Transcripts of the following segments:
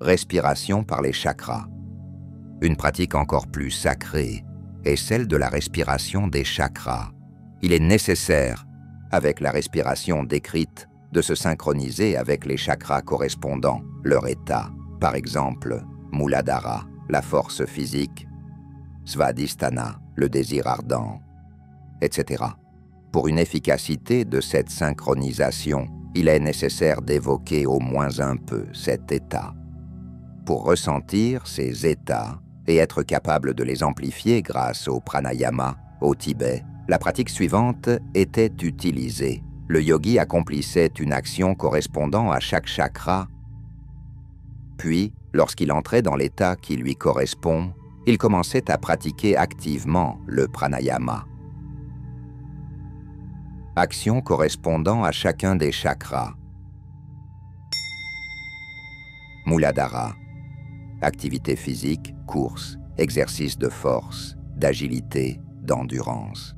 respiration par les chakras. Une pratique encore plus sacrée est celle de la respiration des chakras. Il est nécessaire, avec la respiration décrite, de se synchroniser avec les chakras correspondants, leur état. Par exemple, Muladhara, la force physique, Svadhisthana, le désir ardent, etc. Pour une efficacité de cette synchronisation, il est nécessaire d'évoquer au moins un peu cet état. Pour ressentir ces états et être capable de les amplifier grâce au pranayama, au Tibet, la pratique suivante était utilisée. Le yogi accomplissait une action correspondant à chaque chakra, puis, lorsqu'il entrait dans l'état qui lui correspond, il commençait à pratiquer activement le pranayama. Action correspondant à chacun des chakras. Muladhara. Activité physique, course, exercice de force, d'agilité, d'endurance.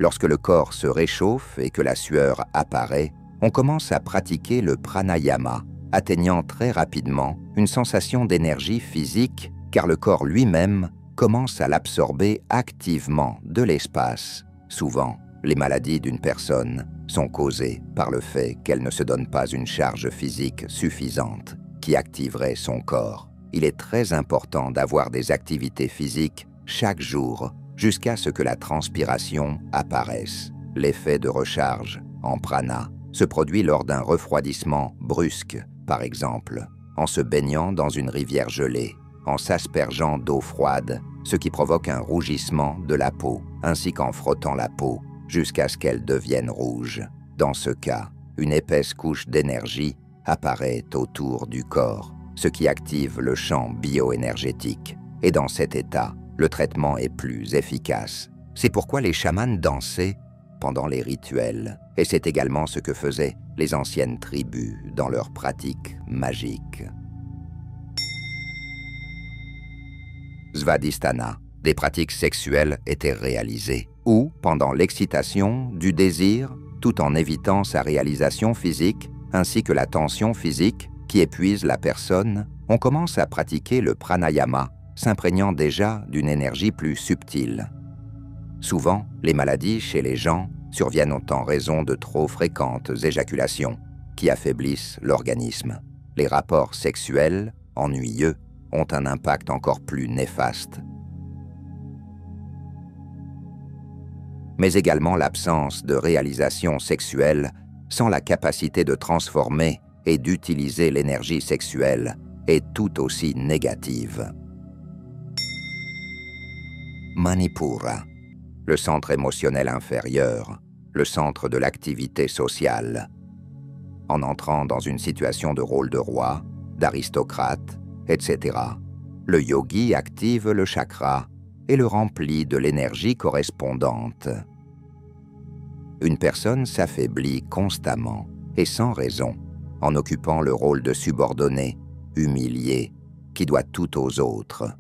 Lorsque le corps se réchauffe et que la sueur apparaît, on commence à pratiquer le pranayama, atteignant très rapidement une sensation d'énergie physique car le corps lui-même commence à l'absorber activement de l'espace. Souvent, les maladies d'une personne sont causées par le fait qu'elle ne se donne pas une charge physique suffisante qui activerait son corps. Il est très important d'avoir des activités physiques chaque jour jusqu'à ce que la transpiration apparaisse. L'effet de recharge en prana se produit lors d'un refroidissement brusque, par exemple, en se baignant dans une rivière gelée, en s'aspergeant d'eau froide, ce qui provoque un rougissement de la peau, ainsi qu'en frottant la peau jusqu'à ce qu'elle devienne rouge. Dans ce cas, une épaisse couche d'énergie apparaît autour du corps, ce qui active le champ bioénergétique. Et dans cet état, le traitement est plus efficace. C'est pourquoi les chamans dansaient pendant les rituels, et c'est également ce que faisaient les anciennes tribus dans leurs pratiques magiques. Svadhisthana, des pratiques sexuelles étaient réalisées, ou pendant l'excitation du désir, tout en évitant sa réalisation physique, ainsi que la tension physique qui épuise la personne, on commence à pratiquer le pranayama, s'imprégnant déjà d'une énergie plus subtile. Souvent, les maladies chez les gens surviennent en raison de trop fréquentes éjaculations qui affaiblissent l'organisme. Les rapports sexuels, ennuyeux, ont un impact encore plus néfaste. Mais également l'absence de réalisation sexuelle sans la capacité de transformer et d'utiliser l'énergie sexuelle est tout aussi négative. Manipura, le centre émotionnel inférieur, le centre de l'activité sociale. En entrant dans une situation de rôle de roi, d'aristocrate, etc., le yogi active le chakra et le remplit de l'énergie correspondante. Une personne s'affaiblit constamment et sans raison en occupant le rôle de subordonné, humilié, qui doit tout aux autres.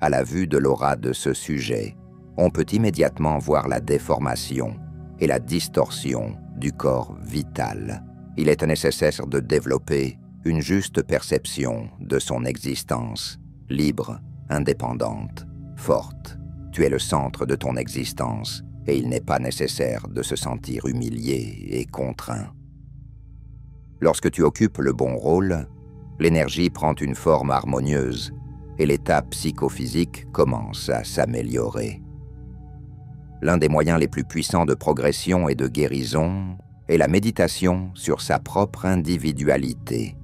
À la vue de l'aura de ce sujet, on peut immédiatement voir la déformation et la distorsion du corps vital. Il est nécessaire de développer une juste perception de son existence, libre, indépendante, forte. Tu es le centre de ton existence et il n'est pas nécessaire de se sentir humilié et contraint. Lorsque tu occupes le bon rôle, l'énergie prend une forme harmonieuse et l'état psychophysique commence à s'améliorer. L'un des moyens les plus puissants de progression et de guérison est la méditation sur sa propre individualité,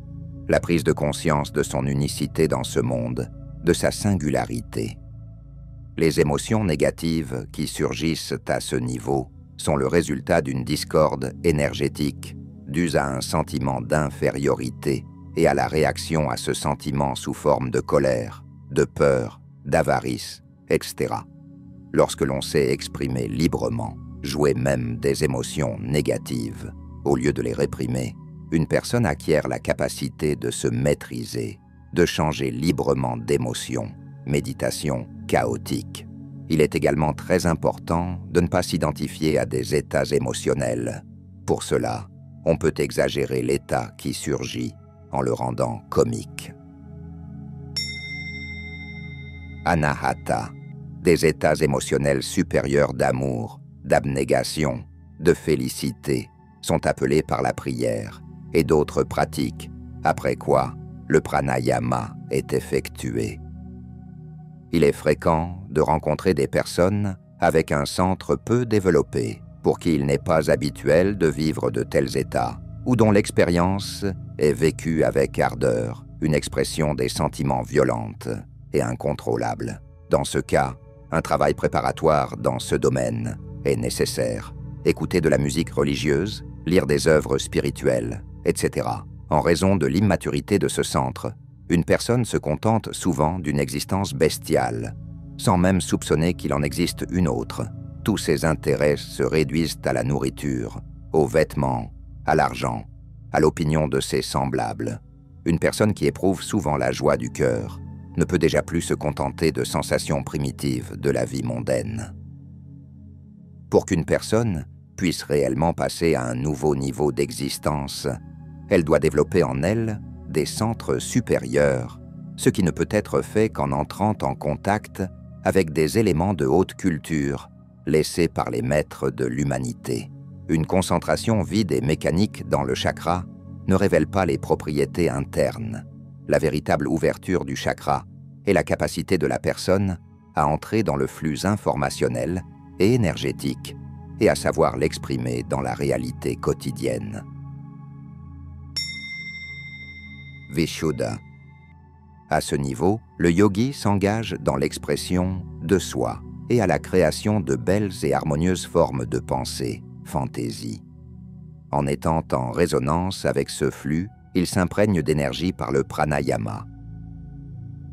la prise de conscience de son unicité dans ce monde, de sa singularité. Les émotions négatives qui surgissent à ce niveau sont le résultat d'une discorde énergétique dues à un sentiment d'infériorité et à la réaction à ce sentiment sous forme de colère, de peur, d'avarice, etc. Lorsque l'on sait exprimer librement, jouer même des émotions négatives, au lieu de les réprimer, une personne acquiert la capacité de se maîtriser, de changer librement d'émotion, méditation chaotique. Il est également très important de ne pas s'identifier à des états émotionnels. Pour cela, on peut exagérer l'état qui surgit en le rendant comique. Anahata, des états émotionnels supérieurs d'amour, d'abnégation, de félicité, sont appelés par la prière et d'autres pratiques, après quoi le pranayama est effectué. Il est fréquent de rencontrer des personnes avec un centre peu développé, pour qui il n'est pas habituel de vivre de tels états, ou dont l'expérience est vécue avec ardeur, une expression des sentiments violente et incontrôlable. Dans ce cas, un travail préparatoire dans ce domaine est nécessaire. Écouter de la musique religieuse, lire des œuvres spirituelles, etc. En raison de l'immaturité de ce centre, une personne se contente souvent d'une existence bestiale, sans même soupçonner qu'il en existe une autre. Tous ses intérêts se réduisent à la nourriture, aux vêtements, à l'argent, à l'opinion de ses semblables. Une personne qui éprouve souvent la joie du cœur ne peut déjà plus se contenter de sensations primitives de la vie mondaine. Pour qu'une personne puisse réellement passer à un nouveau niveau d'existence, elle doit développer en elle des centres supérieurs, ce qui ne peut être fait qu'en entrant en contact avec des éléments de haute culture laissés par les maîtres de l'humanité. Une concentration vide et mécanique dans le chakra ne révèle pas les propriétés internes. La véritable ouverture du chakra est la capacité de la personne à entrer dans le flux informationnel et énergétique et à savoir l'exprimer dans la réalité quotidienne. Vishuddha. À ce niveau, le yogi s'engage dans l'expression de soi et à la création de belles et harmonieuses formes de pensée, fantaisie. En étant en résonance avec ce flux, il s'imprègne d'énergie par le pranayama.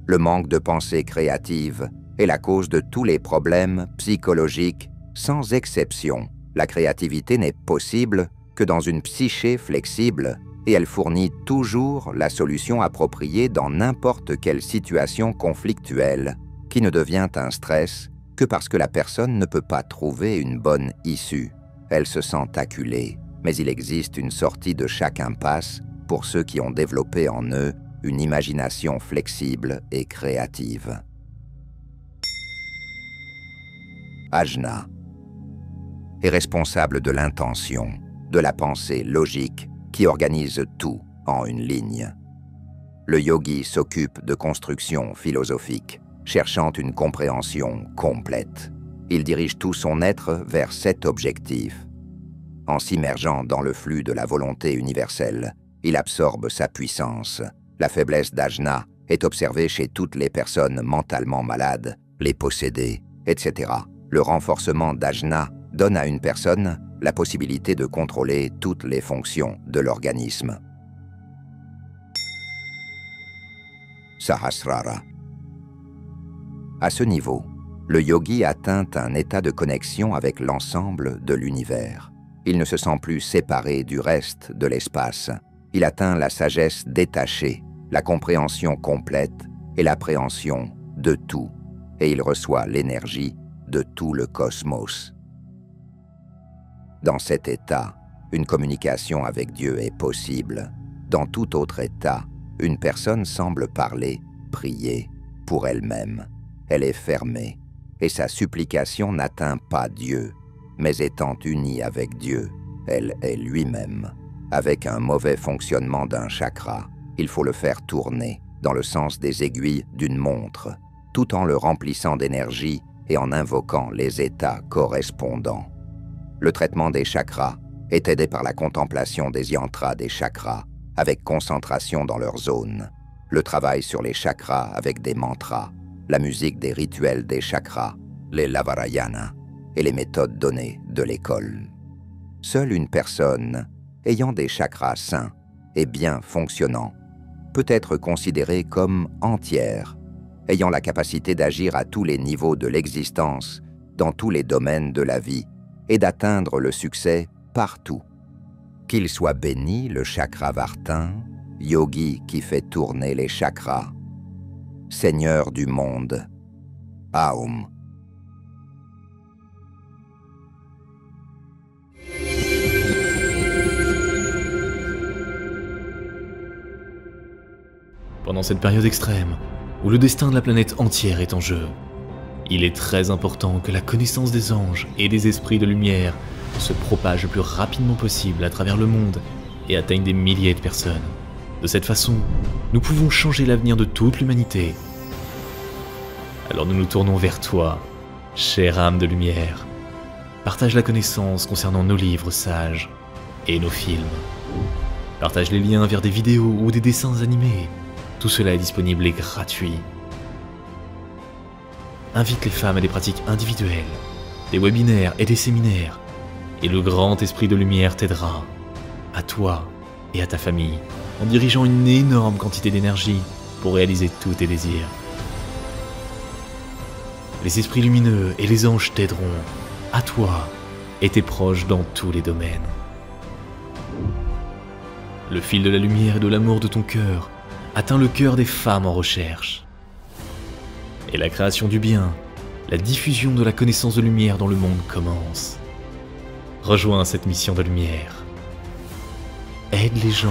Le manque de pensée créative est la cause de tous les problèmes psychologiques, sans exception. La créativité n'est possible que dans une psyché flexible et elle fournit toujours la solution appropriée dans n'importe quelle situation conflictuelle qui ne devient un stress que parce que la personne ne peut pas trouver une bonne issue. Elle se sent acculée, mais il existe une sortie de chaque impasse pour ceux qui ont développé en eux une imagination flexible et créative. Ajna est responsable de l'intention, de la pensée logique qui organise tout en une ligne. Le yogi s'occupe de construction philosophique, cherchant une compréhension complète. Il dirige tout son être vers cet objectif. En s'immergeant dans le flux de la volonté universelle, il absorbe sa puissance. La faiblesse d'Ajna est observée chez toutes les personnes mentalement malades, les possédés, etc. Le renforcement d'Ajna donne à une personne la possibilité de contrôler toutes les fonctions de l'organisme. Sahasrara. À ce niveau, le yogi atteint un état de connexion avec l'ensemble de l'univers. Il ne se sent plus séparé du reste de l'espace. Il atteint la sagesse détachée, la compréhension complète et l'appréhension de tout, et il reçoit l'énergie de tout le cosmos. Dans cet état, une communication avec Dieu est possible. Dans tout autre état, une personne semble parler, prier pour elle-même. Elle est fermée, et sa supplication n'atteint pas Dieu, mais étant unie avec Dieu, elle est lui-même. Avec un mauvais fonctionnement d'un chakra, il faut le faire tourner dans le sens des aiguilles d'une montre, tout en le remplissant d'énergie et en invoquant les états correspondants. Le traitement des chakras est aidé par la contemplation des yantras des chakras, avec concentration dans leur zone, le travail sur les chakras avec des mantras, la musique des rituels des chakras, les lavarayana et les méthodes données de l'école. Seule une personne ayant des chakras sains et bien fonctionnants peut être considérée comme entière, ayant la capacité d'agir à tous les niveaux de l'existence, dans tous les domaines de la vie, et d'atteindre le succès partout. Qu'il soit béni le chakravartin, yogi qui fait tourner les chakras, Seigneur du monde, Aum. Pendant cette période extrême, où le destin de la planète entière est en jeu, il est très important que la connaissance des anges et des esprits de lumière se propage le plus rapidement possible à travers le monde et atteigne des milliers de personnes. De cette façon, nous pouvons changer l'avenir de toute l'humanité. Alors nous nous tournons vers toi, chère âme de lumière. Partage la connaissance concernant nos livres sages et nos films. Partage les liens vers des vidéos ou des dessins animés. Tout cela est disponible et gratuit. Invite les femmes à des pratiques individuelles, des webinaires et des séminaires, et le grand esprit de lumière t'aidera, à toi et à ta famille, en dirigeant une énorme quantité d'énergie pour réaliser tous tes désirs. Les esprits lumineux et les anges t'aideront, à toi et tes proches dans tous les domaines. Le fil de la lumière et de l'amour de ton cœur atteint le cœur des femmes en recherche. Et la création du bien, la diffusion de la connaissance de lumière dans le monde commence. Rejoins cette mission de lumière. Aide les gens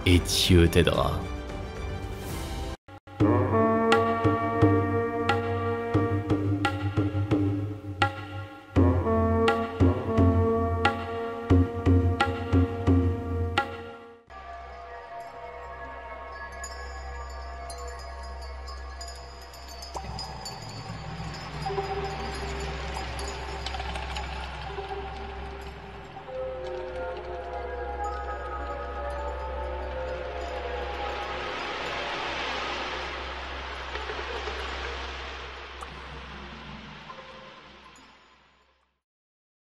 et Dieu t'aidera.